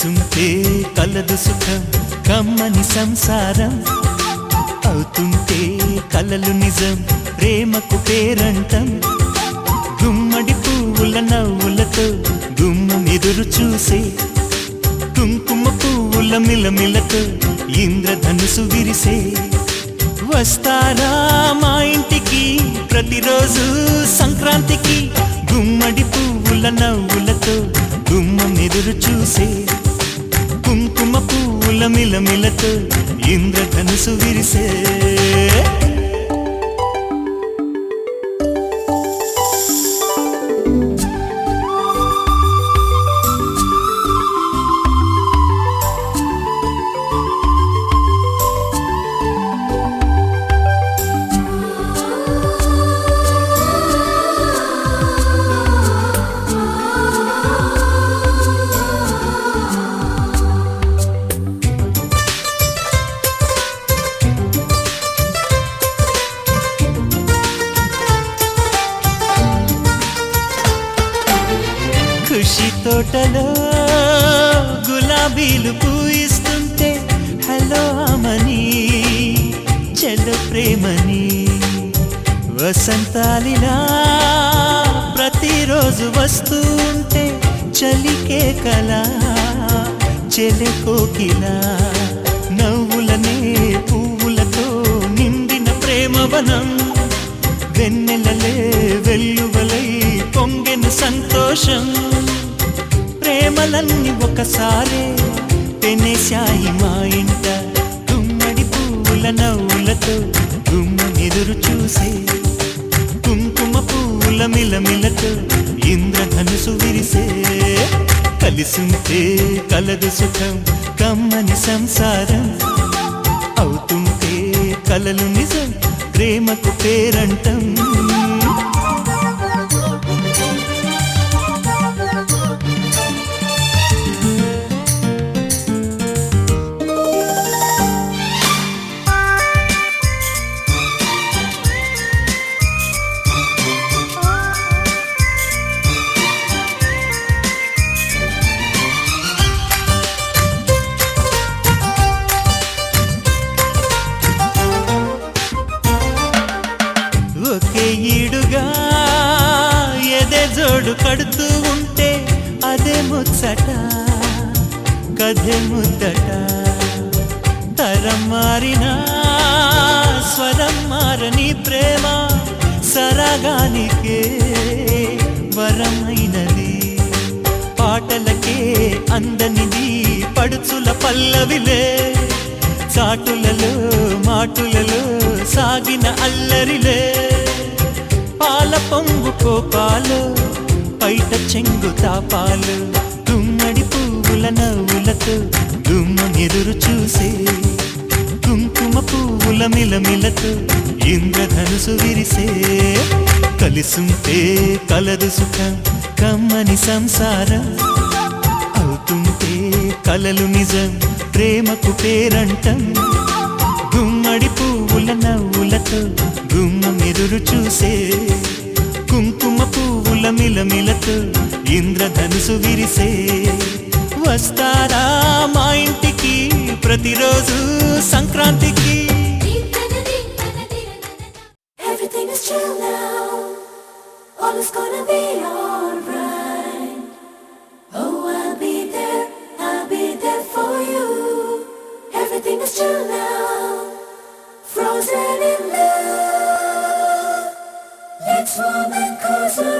కలిసుంటే కలదు సుఖం కమ్మని సంసారం అవుతుంటే కలలు నిజం ప్రేమకు పేరంటం గుమ్మడి పువ్వుల నవ్వులతో గుమ్మం ఎదురు చూసే కుంకుమ పువ్వుల మిలమిలతో ఇంద్రధనుసు విరిసే వస్తారా మా ఇంటికి ప్రతిరోజు సంక్రాంతికి గుమ్మడి పువ్వుల నవ్వులతో గుమ్మం ఎదురు చూసే కుంకుమ పువ్వుల మిలమిలతో ఇంద్రధనుసు విరిసే ఖుషి తోటలో గులాబీలు పూయిస్తుంటే హలో అమని చెల్ల ప్రేమని వసంతాలిలా ప్రతిరోజు వస్తూ ఉంటే చలికే కలా చెలె కోకిలా నవ్వులనే పువ్వులతో నిండిన ప్రేమవనం వెన్నెలలే వెల్లువలై పొంగెను సంతోషం ప్రేమలన్నీ ఒకసారే పెనేశాయి మా ఇంట గుమ్మడి పువ్వుల నవ్వులతో గుమ్మం ఎదురు చూసే కుంకుమ పువ్వుల మిలమిలతో ఇంద్రధనుసు విరిసే కలిసుంటే కలదు సుఖం కమ్మని సంసారం అవుతుంటే కలలు నిజం ప్రేమకు పేరంటం ఒకే ఈడుగా ఎదే జోడు కడుతూ ఉంటే అదే ముచ్చట కథే ముద్దట తరం మారినా స్వరం మారని ప్రేమ సరగానికే వరమైనది పాటలకే అందనిది పడుచుల పల్లవిలే చాటులలో మాటులలో సాగిన అల్లరిలే పాల పొంగు కోపాలు పైట చెంగు తాపాలు గుమ్మడి పువ్వుల నవ్వులతో గుమ్మం ఎదురు చూసే కుంకుమ పువ్వుల మిలమిలతో ఇంద్రధనుసు విరిసే కలిసుంటే కలదు సుఖం కమ్మని సంసారం అవుతుంటే కలలు నిజం ప్రేమకు పేరంటం గుమ్మడి పువ్వుల నవ్వులతో గుమ్మం ఎదురు చూసే కుంకుమ పువ్వుల మిలమిలతో ఇంద్రధనుసు విరిసే వస్తారా మా ఇంటికి ప్రతిరోజు సంక్రాంతికి Everything is chill now. All is gonna be alright. Oh, I'll be there for you. Everything is chill now. Frozen in love. Let's warm and cozy.